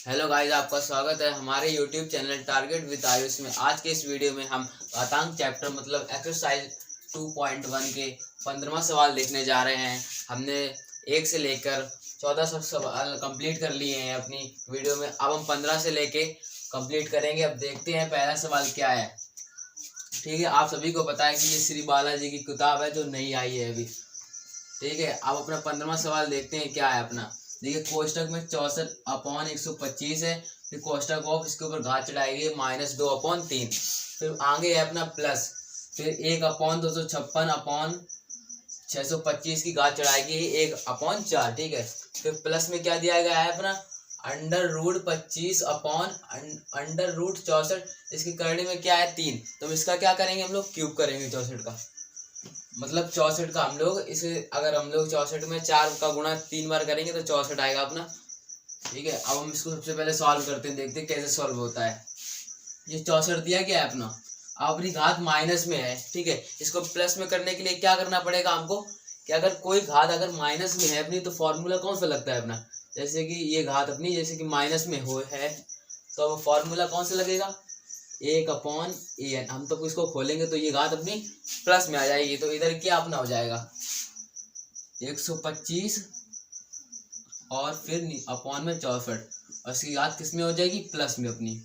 Hello guys, आपका स्वागत है हमारे YouTube channel target with Ayush में। आज के इस वीडियो में हम घातांक चैप्टर मतलब एक्सरसाइज 2.1 के 15वां सवाल देखने जा रहे हैं। हमने 1 से लेकर 14 सवाल कंप्लीट कर लिए हैं अपनी वीडियो में। अब हम 15 से लेके कंप्लीट करेंगे। अब देखते हैं पहला सवाल क्या है। ठीक है, आप सभी को पता है कि ये श्री बालाजी की किताब है जो नई आई है अभी। ठीक है, अब अपना 15वां सवाल देखते हैं क्या है अपना। देखिए, कोष्टक में 64/125 है। फिर कोष्टक ऑफ, इसके ऊपर घात चढ़ाएगी -2/3। फिर आगे है अपना प्लस, फिर 1/256/625 की घात चढ़ाएगी 1/4। ठीक है, फिर प्लस में क्या दिया गया है अपना √25/√64। इसकी करनी में क्या है 3। तो इसका क्या करेंगे, हम लोग क्यूब करेंगे 64 का। मतलब 64 का हम लोग इसे, अगर हम लोग 64 में 4 का गुणा 3 बार करेंगे तो 64 आएगा अपना। ठीक है, अब हम इसको सबसे पहले सॉल्व करते हैं, देखते हैं कैसे सॉल्व होता है। ये 64 दिया गया है अपना, अपनी घात माइनस में है। ठीक है, इसको प्लस में करने के लिए क्या करना पड़ेगा हमको कि अगर कोई घात अगर माइनस में है अपनी तो फॉर्मूला कौन सा लगता है अपना। जैसे कि ये घात अपनी जैसे कि माइनस में हो है तो अब फॉर्मूला कौन सा लगेगा 1/an। हम तो इसको खोलेंगे तो ये घात अपनी प्लस में आ जाएगी। तो इधर क्या अपना हो जाएगा 125 और फिर अपॉन में 64 और इसकी घात किस में हो जाएगी प्लस में अपनी।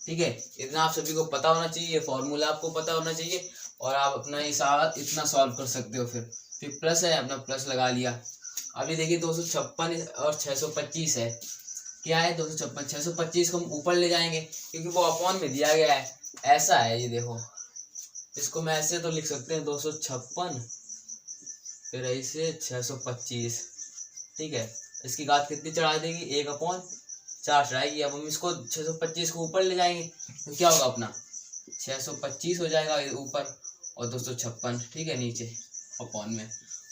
ठीक है, इतना आप सभी को पता होना चाहिए, ये फॉर्मूला आपको पता होना चाहिए और आप अपना हिसाब इतना सॉल्व कर सकते हो। फिर प्लस है अपना, प्लस लगा लिया। अभी देखिए 256 और 625 है। क्या है 256 625 को हम ऊपर ले जाएंगे क्योंकि वो अपॉन में दिया गया है। ऐसा है, ये देखो, इसको मैं ऐसे तो लिख सकते हैं 256 फिर ऐसे 625। ठीक है, इसकी घात कितनी चढ़ा देगी 1/4 चढ़ाएगी। अब हम इसको 625 को ऊपर ले जाएंगे तो क्या होगा अपना 625 हो जाएगा ऊपर और 256 ठीक है नीचे अपॉन में।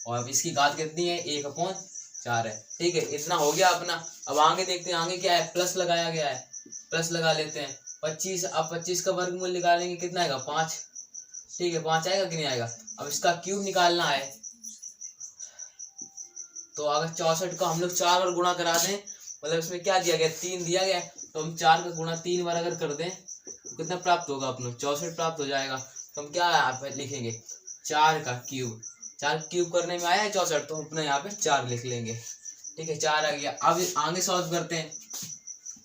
और अब इसकी घात कितनी है 1/4 है। ठीक है, इतना हो गया अपना। अब आगे देखते हैं, आगे क्या है प्लस लगाया गया है, प्लस लगा लेते हैं 25। अब 25 का वर्गमूल निकालेंगे कितना आएगा 5। ठीक है, 5 आएगा कि नहीं आएगा। अब इसका क्यूब निकालना है तो अगर 64 का हम लोग 4 बार गुणा करा दें, मतलब इसमें क्या दिया गया 3 दिया गया तो हम 4 का गुणा 3 बार अगर कर दें तो कितना प्राप्त होगा अपना 64 प्राप्त हो जाएगा। तो हम क्या यहाँ पे लिखेंगे 4 का क्यूब। 4 क्यूब करने में आया है 64 तो हम अपना यहाँ पे 4 लिख लेंगे। ठीक है, 4 आ गया। अब आगे सॉल्व करते हैं।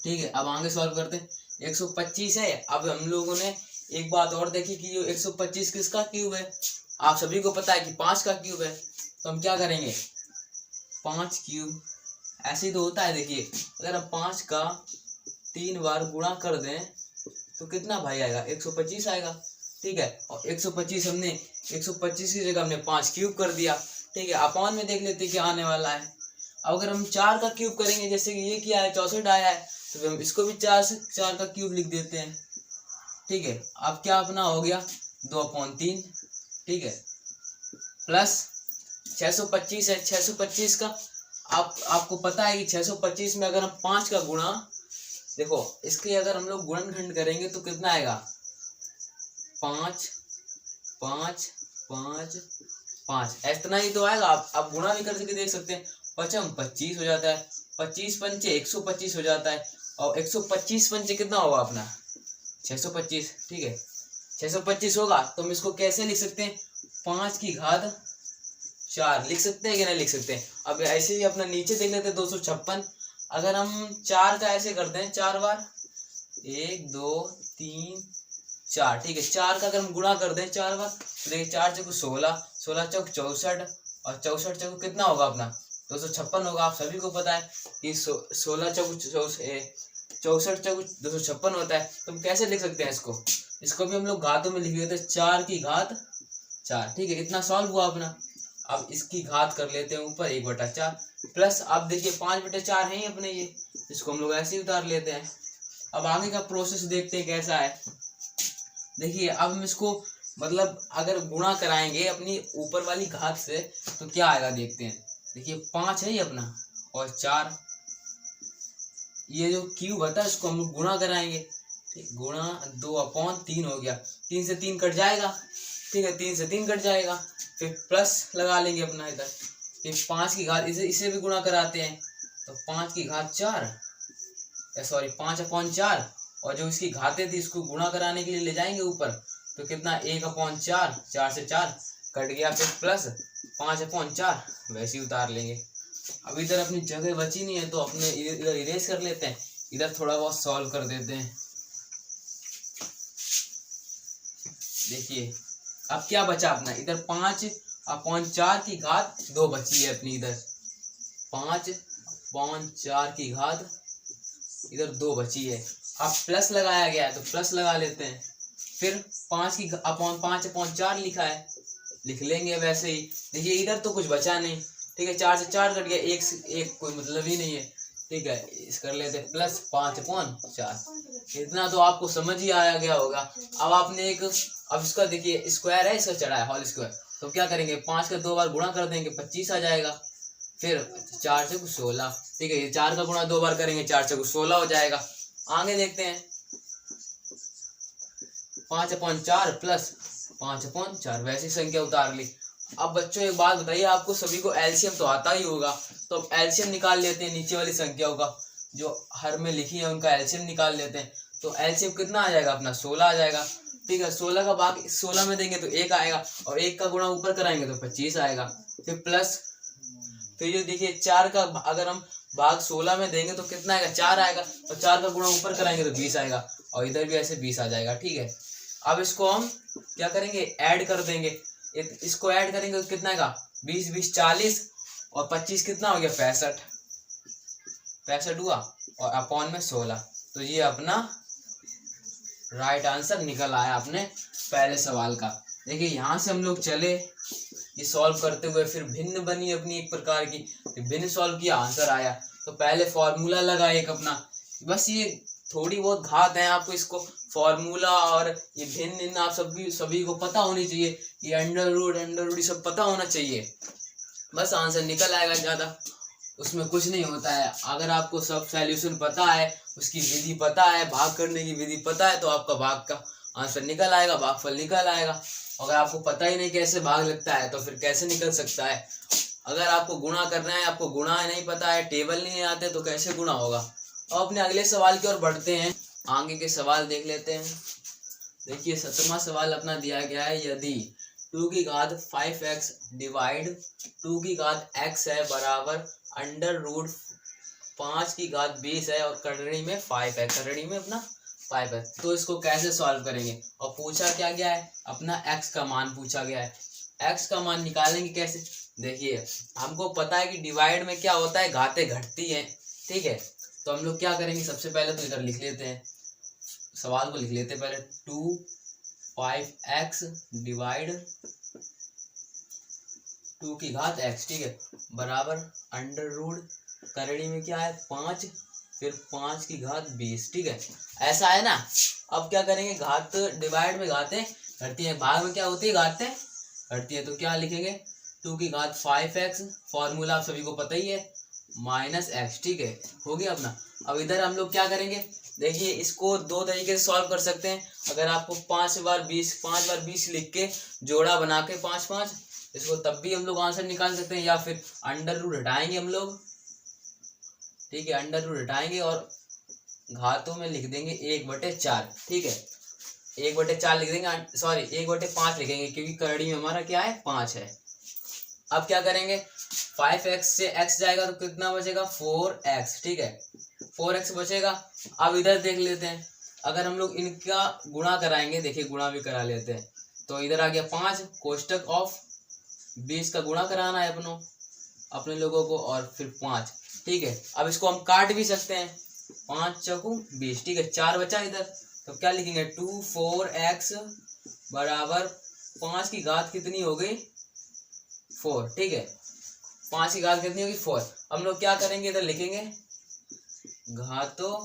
ठीक है, अब आगे सॉल्व करते हैं 125 है। अब हम लोगों ने एक बात और देखी कि जो 125 किसका क्यूब है, आप सभी को पता है कि 5 का क्यूब है। तो हम क्या करेंगे 5 क्यूब, ऐसे ही तो होता है। देखिए, अगर हम 5 का 3 बार गुणा कर दें तो कितना भाई आएगा 125 आएगा। ठीक है, और 125 हमने 125 की जगह हमने 5 क्यूब कर दिया। ठीक है, अपॉन में देख लेते क्या आने वाला है। अब अगर हम 4 का क्यूब करेंगे, जैसे कि ये क्या है 64 आया है, तो हम इसको भी 4 का क्यूब लिख देते हैं। ठीक है, अब क्या अपना हो गया 2/3। ठीक है, प्लस 625 है। 625 का आपको पता है कि 625 में अगर हम 5 का गुणा, देखो इसके अगर हम लोग गुणनखंड करेंगे तो कितना आएगा 5 5 5 5, इतना ही तो आएगा। आप गुणा भी करके देख सकते हैं। 25 हो जाता है, 25 पंचे 125 हो जाता है और 125 पंचे कितना होगा अपना 625। ठीक है, 625 होगा तो हम इसको कैसे लिख सकते हैं 5 की घात 4 लिख सकते हैं कि नहीं लिख सकते हैं। अब ऐसे ही अपना नीचे देख लेते हैं 256। अगर हम 4 का ऐसे करते हैं 4 बार 1 2 3 4। ठीक है, 4 का अगर हम गुणा कर दें 4 बार तो देखिए 4 चौक 16, 16 चौक 64 और 64 चौक कितना होगा अपना 256 होगा। आप सभी को पता है कि 16 चौक 64 चौक 256 होता है। तो हम कैसे लिख सकते हैं इसको भी हम लोग घातों में लिख देते हैं 4 की घात 4। ठीक है, इतना सॉल्व हुआ अपना। अब इसकी घात कर लेते हैं ऊपर 1/4 प्लस। अब देखिए 5/4 है ही अपने ये, इसको हम लोग ऐसे ही उतार लेते हैं। अब आगे का प्रोसेस देखते हैं कैसा है। देखिए, अब हम इसको मतलब अगर गुणा कराएंगे अपनी ऊपर वाली घात से तो क्या आएगा देखते हैं। देखिए 5 है ये अपना और 4, ये जो क्यूब होता है इसको हम लोग गुणा कराएंगे। गुणा 2/3 हो गया, 3 से 3 कट जाएगा। ठीक है, 3 से 3 कट जाएगा। फिर प्लस लगा लेंगे अपना इधर। फिर 5 की घात इसे भी गुणा कराते हैं तो 5 की घात 4 सॉरी 5/4, और जो इसकी घातें थी इसको गुणा कराने के लिए ले जाएंगे ऊपर, तो कितना 1/4, 4 से 4 कट गया, फिर प्लस 5/4 वैसे ही उतार लेंगे। अब इधर अपनी जगह बची नहीं है तो अपने इधर इरेज कर लेते हैं, इधर थोड़ा बहुत सॉल्व कर देते हैं। देखिए अब क्या बचा अपना, इधर 5/4 की घात 2 बची है अपनी, इधर 5/4 की घात इधर 2 बची है। अब प्लस लगाया गया है तो प्लस लगा लेते हैं, फिर 5/4 लिखा है, लिख लेंगे वैसे ही। देखिए इधर तो कुछ बचा नहीं, ठीक है, 4 से 4 कट गया, 1 से 1 कोई मतलब ही नहीं है, ठीक है, इस कर लेते प्लस 5/4। इतना तो आपको समझ ही आया गया होगा। अब आपने अब इसका देखिए स्क्वायर है, इसका चढ़ा है होल स्क्वायर, तो क्या करेंगे 5 का 2 बार गुणा कर देंगे 25 आ जाएगा, फिर 4 से 16, ठीक है, ये 4 का गुणा 2 बार करेंगे 4 से 16 हो जाएगा। आगे देखते हैं 5/4 प्लस 5/4 वैसी संख्या उतार ली। अब बच्चों एक बात बताइए, आपको सभी को एलसीएम तो आता ही होगा, तो अब एलसीएम निकाल लेते हैं नीचे वाली संख्याओं का, जो हर में लिखी है उनका एलसीएम निकाल लेते हैं। तो एलसीएम कितना आ जाएगा अपना 16 आ जाएगा, ठीक है, 16 का भाग 16 में देंगे तो 1 आएगा, और 1 का गुणा ऊपर कराएंगे तो 25 आएगा, फिर प्लस, तो ये देखिए 4 का अगर हम भाग 16 में देंगे तो कितना आएगा 4 आएगा, और 4 का गुणा ऊपर कराएंगे तो 20 आएगा, और इधर भी ऐसे 20 आ जाएगा, ठीक है। अब इसको हम क्या करेंगे ऐड कर देंगे, इसको ऐड करेंगे तो कितना आएगा 20 20 40, और 25 कितना हो गया 65 हुआ, और अपॉन में 16। तो ये अपना राइट आंसर निकल आया अपने पहले सवाल का। देखिए यहाँ से हम लोग चले ये सॉल्व करते हुए, फिर भिन्न बनी अपनी एक प्रकार की, भिन्न सॉल्व किया आंसर आया, तो पहले फॉर्मूला लगा एक अपना, बस ये थोड़ी बहुत घात है, आपको इसको फॉर्मूला और ये भिन्न आप सभी को पता होनी चाहिए, ये अंडर रूट सब पता होना चाहिए, बस आंसर निकल आएगा। ज़्यादा उसमें कुछ नहीं होता है, अगर आपको सब सॉल्यूशन पता है, उसकी विधि पता है, भाग करने की विधि पता है, तो आपका भाग का आंसर निकल आएगा, भागफल निकल आएगा। अगर आपको पता ही नहीं कैसे भाग लगता है तो फिर कैसे निकल सकता है। अगर आपको गुणा करना है, आपको गुणा नहीं पता है, टेबल नहीं आते, तो कैसे गुणा होगा। अब अपने अगले सवाल की ओर बढ़ते हैं, आगे के सवाल देख लेते हैं। देखिए 17वां सवाल अपना दिया गया है, यदि 2 की घात 5x डिवाइड 2 की घात x है बराबर अंडर रूट 5 की घात 20 है, और करड़ी में 5 है, करड़ी में अपना 5 है, तो इसको कैसे सॉल्व करेंगे। और पूछा क्या गया है, अपना x का मान पूछा गया है, x का मान निकालेंगे कैसे। देखिए हमको पता है कि डिवाइड में क्या होता है, घातें घटती हैं, ठीक है, तो हम लोग क्या करेंगे, सबसे पहले तो इधर लिख लेते हैं, सवाल को लिख लेते हैं पहले, 2 5x डिवाइड 2 की घात x, ठीक है, बराबर अंडर रूट करड़ी में क्या है 5, फिर 5 की घात 20, ठीक है, ऐसा है ना। अब क्या करेंगे, घात डिवाइड में घातें घटती हैं, भाग में क्या होती है घातें घटती है, तो क्या लिखेंगे 2 की घात 5x, फॉर्मूला आप सभी को पता ही है, माइनस x, ठीक है, हो गया अपना। अब इधर हम लोग क्या करेंगे, देखिए इसको 2 तरीके से सॉल्व कर सकते हैं। अगर आपको 5 बार 20 लिख के जोड़ा बना के 5 5, इसको तब भी हम लोग आंसर निकाल सकते हैं, या फिर अंडर रूट हटाएंगे हम लोग, ठीक है, अंडर रूट हटाएंगे और घातों में लिख देंगे 1/4, ठीक है, 1/4 लिख देंगे, सॉरी 1/5 लिखेंगे, क्योंकि करड़ी में हमारा क्या है 5 है। अब क्या करेंगे, 5x से x जाएगा तो कितना बचेगा 4x, ठीक है, 4x बचेगा। अब इधर देख लेते हैं, अगर हम लोग इनका गुणा कराएंगे, देखिए गुणा भी करा लेते हैं, तो इधर आ गया 5, कोष्टक ऑफ 20 का गुणा कराना है अपने लोगों को, और फिर 5, ठीक है। अब इसको हम काट भी सकते हैं, 5 चौकू 20, ठीक है, 4 बचा इधर, तो क्या लिखेंगे 2 4x बराबर 5 की घात कितनी हो गई 4, ठीक है, 5 की घात कितनी होगी 4। हम लोग क्या करेंगे, इधर लिखेंगे घातों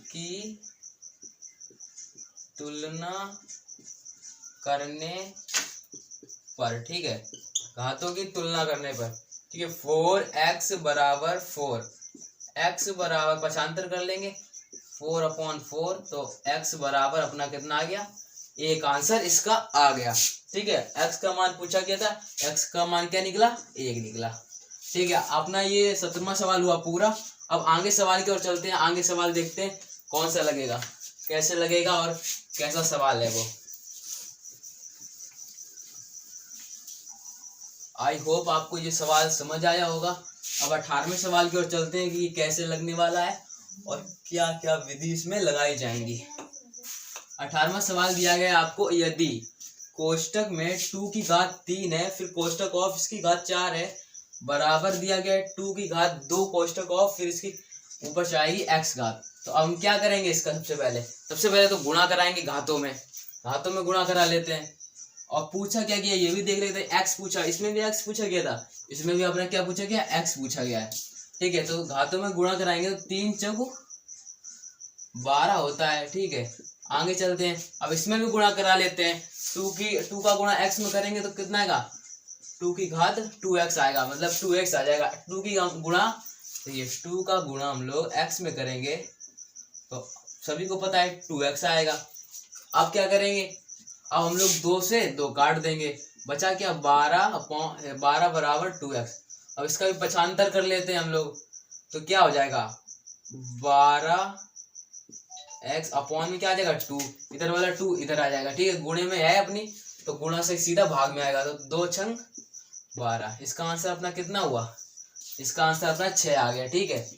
की तुलना करने पर, ठीक है, घातों की तुलना करने पर, ठीक है, 4x बराबर 4, x बराबर पक्षांतर कर लेंगे 4/4, तो x बराबर अपना कितना आ गया, एक आंसर इसका आ गया, ठीक है। x का मान पूछा गया था, x का मान क्या निकला 1 निकला, ठीक है। अपना ये 17वां सवाल हुआ पूरा। अब आगे सवाल की ओर चलते हैं, आगे सवाल देखते हैं कौन सा लगेगा, कैसे लगेगा और कैसा सवाल है वो। आई होप आपको ये सवाल समझ आया होगा। अब 18वें सवाल की ओर चलते हैं कि कैसे लगने वाला है और क्या क्या विधि इसमें लगाई जाएंगी। 18वां सवाल दिया गया है आपको, यदि कोष्टक में 2 की घात 3 है, फिर कोष्टक ऑफ इसकी घात 4 है, बराबर दिया गया है 2 की घात 2 कोष्टक ऑफ फिर इसकी ऊपर से आएगी x घात। तो अब हम क्या करेंगे इसका, सबसे पहले तो गुणा कराएंगे, घातों में गुणा करा लेते हैं। और पूछा क्या गया ये भी देख लेते हैं, x पूछा, इसमें भी x पूछा गया था, इसमें भी अपने क्या पूछा गया, x पूछा गया है। ठीक है, तो घातों में गुणा कराएंगे तो 3 चौक 12 होता है। ठीक है, आगे चलते हैं, अब इसमें भी गुणा करा लेते हैं। 2 का गुणा x में करेंगे तो कितना आएगा, 2 की घात 2x आएगा, मतलब 2x आ जाएगा। 2 की गुणा, तो ये 2 का गुणा हम लोग x में करेंगे तो सभी को पता है 2x आएगा। अब क्या करेंगे, अब हम लोग 2 से 2 काट देंगे, बचा क्या 12 बराबर 2x। अब इसका भी पक्षांतर कर लेते हैं हम लोग, तो क्या हो जाएगा 12x अपॉन में क्या आ जाएगा 2, इधर वाला 2 इधर आ जाएगा। ठीक है, गुणे में है अपनी तो गुणा से सीधा भाग में आएगा, तो 2 छंग 12। इसका आंसर अपना कितना हुआ, इसका आंसर अपना 6 आ गया। ठीक है,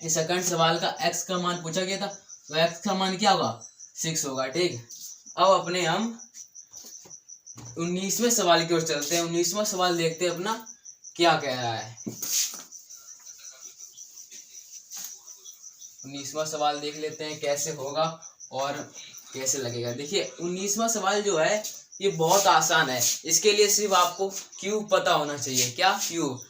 इस सेकंड सवाल का x का मान पूछा गया था, तो x का मान क्या होगा 6 होगा। ठीक, अब अपने हम 19वें सवाल की ओर चलते हैं। 19वां सवाल देखते हैं अपना क्या कह रहा है। 19वां सवाल देख लेते हैं कैसे होगा और कैसे लगेगा। देखिए 19वां सवाल जो है ये बहुत आसान है, इसके लिए सिर्फ आपको क्यूब पता होना चाहिए। क्या क्यूब,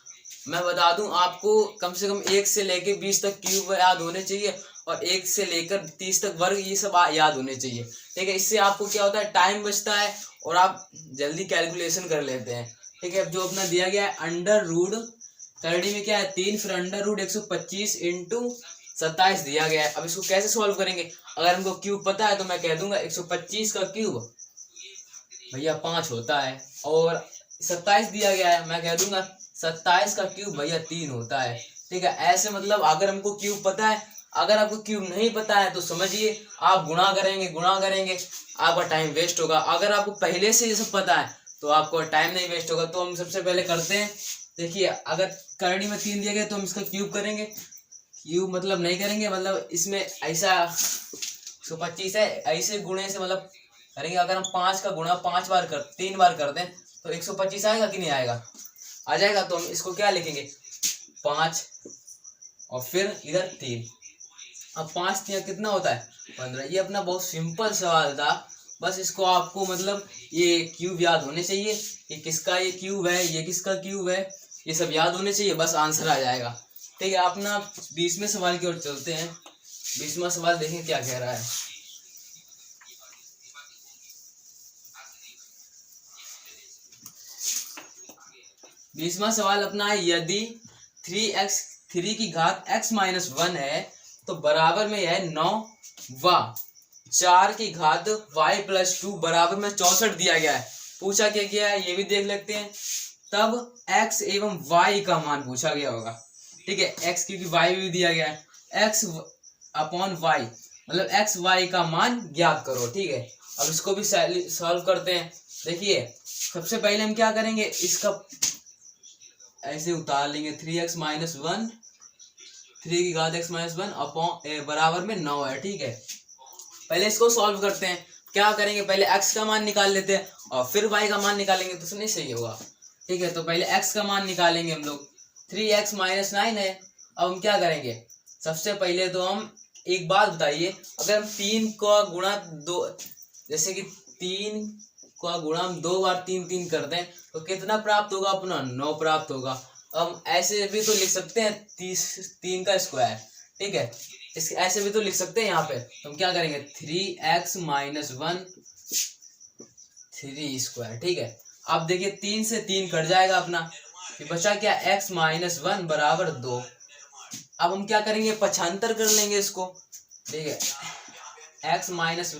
मैं बता दूं आपको, कम से कम 1 से लेकर 20 तक क्यूब याद होने चाहिए और 1 से लेकर 30 तक वर्ग, ये सब याद होने चाहिए। ठीक है, इससे आपको क्या होता है, टाइम बचता है और आप जल्दी कैलकुलेशन कर लेते हैं। ठीक है, अब जो अपना दिया गया है अंडर रूट, करड़ी में क्या है 3, फिर अंडर रूट 125 इंटू 27 दिया गया है। अब इसको कैसे सॉल्व करेंगे, अगर हमको क्यूब पता है तो मैं कह दूंगा 125 का क्यूब भैया 5 होता है, और 27 दिया गया है, मैं कह दूंगा 27 का क्यूब भैया 3 होता है। ठीक है, ऐसे मतलब अगर हमको क्यूब पता है, अगर आपको क्यूब नहीं पता है तो समझिए आप गुणा करेंगे आपका टाइम वेस्ट होगा। अगर आपको पहले से ये सब पता है तो आपको टाइम नहीं वेस्ट होगा। तो हम सबसे पहले करते हैं, देखिए अगर करड़ी में 3 दिया गया तो हम इसका क्यूब करेंगे, क्यूब मतलब नहीं करेंगे, मतलब इसमें ऐसा 125 है, ऐसे गुणे से मतलब करेंगे। अगर हम 5 का गुणा 3 बार कर दें तो 125 आएगा कि नहीं आएगा, आ जाएगा। तो हम इसको क्या लिखेंगे 5 और फिर इधर 3। अब 5 3 कितना होता है 15। ये अपना बहुत सिंपल सवाल था, बस इसको आपको मतलब ये क्यूब याद होने चाहिए कि किसका ये क्यूब है, ये किसका क्यूब है, ये सब याद होने चाहिए, बस आंसर आ जाएगा। ठीक है, अपना 20वें सवाल की ओर चलते हैं। 20वां सवाल देखें क्या कह रहा है। बीसवां सवाल अपना है, यदि 3 की घात x माइनस 1 है तो बराबर में है 9 व 4 की घात y प्लस 2 बराबर में 64 दिया गया है। पूछा क्या गया है ये भी देख लेते हैं। तब x एवं y का मान पूछा गया होगा। ठीक है, x क्योंकि y भी दिया गया है, x अपॉन y मतलब x y का मान ज्ञात करो। ठीक है, अब इसको भी सॉल्व करते हैं। देखिए सबसे पहले हम क्या करेंगे, इसका ऐसे उतार लेंगे 3x माइनस 1, 3 की घात x माइनस 1 अपॉन बराबर में 9 है। ठीक है, पहले इसको सॉल्व करते हैं। क्या करेंगे, पहले x का मान निकाल लेते हैं और फिर y का मान निकालेंगे तो नहीं सही होगा। ठीक है, तो पहले x का मान निकालेंगे हम लोग, 3x माइनस 9 है। अब हम क्या करेंगे, सबसे पहले तो हम एक बात बताइए, अगर हम 3 का गुणा 2, जैसे कि 3 का गुणा हम 2 बार 3 कर दें तो कितना प्राप्त होगा, अपना 9 प्राप्त होगा। हम ऐसे भी तो लिख सकते हैं 3 का स्क्वायर। ठीक है, इस ऐसे भी तो लिख सकते हैं यहाँ पे। तो हम क्या करेंगे 3x माइनस 1 3 स्क्वायर। ठीक है, अब देखिए 3 से 3 कट जाएगा अपना, फिर बचा क्या x माइनस 1 बराबर 2। अब हम क्या करेंगे, पक्षांतर कर लेंगे इसको। ठीक है, x माइनस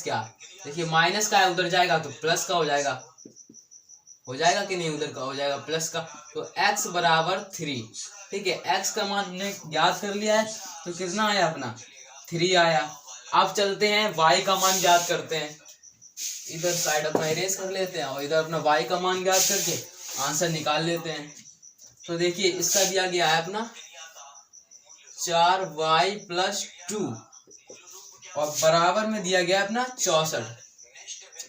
क्या, देखिए माइनस का है उधर जाएगा तो प्लस का हो जाएगा कि नहीं, उधर का हो जाएगा प्लस का। तो x बराबर 3, ठीक है, x का मान हमने ज्ञात कर लिया है, तो कितना आया अपना 3 आया। अब चलते हैं y का मान ज्ञात करते हैं। इधर साइड अपना इरेज कर लेते हैं और इधर अपना y का मान ज्ञात करके आंसर निकाल लेते हैं। तो देखिए इसका दिया गया है अपना 4y + 2 और बराबर में दिया गया अपना 64।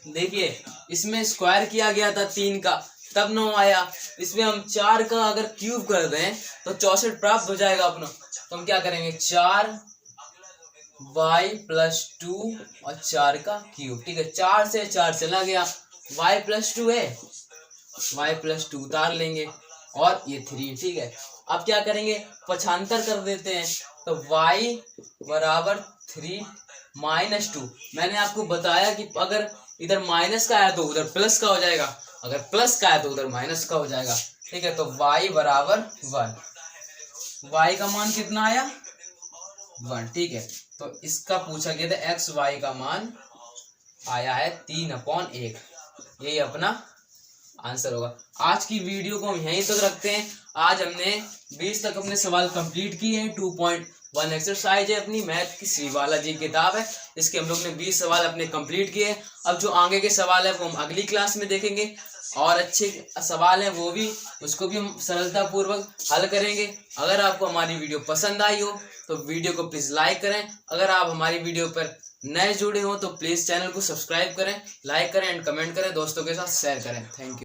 देखिए इसमें स्क्वायर किया गया था 3 का, तब 9 आया। इसमें हम 4 का अगर क्यूब कर दें तो 64 प्राप्त हो जाएगा अपना। तो हम क्या करेंगे 4y + 2 और 4 का क्यूब। ठीक है, 4 से 4 चला गया, y + 2 है, y + 2 उतार लेंगे और ये 3। ठीक है, अब क्या करेंगे 95 कर देते हैं। तो y = 3 - 2। मैंने आपको बताया कि अगर इधर माइनस का है तो उधर प्लस का हो जाएगा, अगर प्लस का है तो उधर माइनस का हो जाएगा। ठीक है, तो y = 1। y का मान कितना आया 1। ठीक है, तो इसका पूछा गया था xy का मान आया है 3/1। यही अपना आंसर होगा। आज की वीडियो को हम यहीं तक रखते हैं। आज हमने 20 तक अपने सवाल कंप्लीट किए हैं। 2.1 एक्सरसाइज है अपनी मैथ की, श्री बालाजी किताब है, इसके हम लोग ने 20 सवाल अपने कंप्लीट किए। अब जो आगे के सवाल है वो हम अगली क्लास में देखेंगे और अच्छे सवाल हैं वो भी, उसको भी हम सरलता पूर्वक हल करेंगे। अगर आपको हमारी वीडियो पसंद आई हो तो वीडियो को प्लीज लाइक करें। अगर आप हमारी वीडियो पर नए जुड़े हो तो प्लीज चैनल को सब्सक्राइब करें, लाइक करें एंड कमेंट करें, दोस्तों के साथ शेयर करें। Thank you.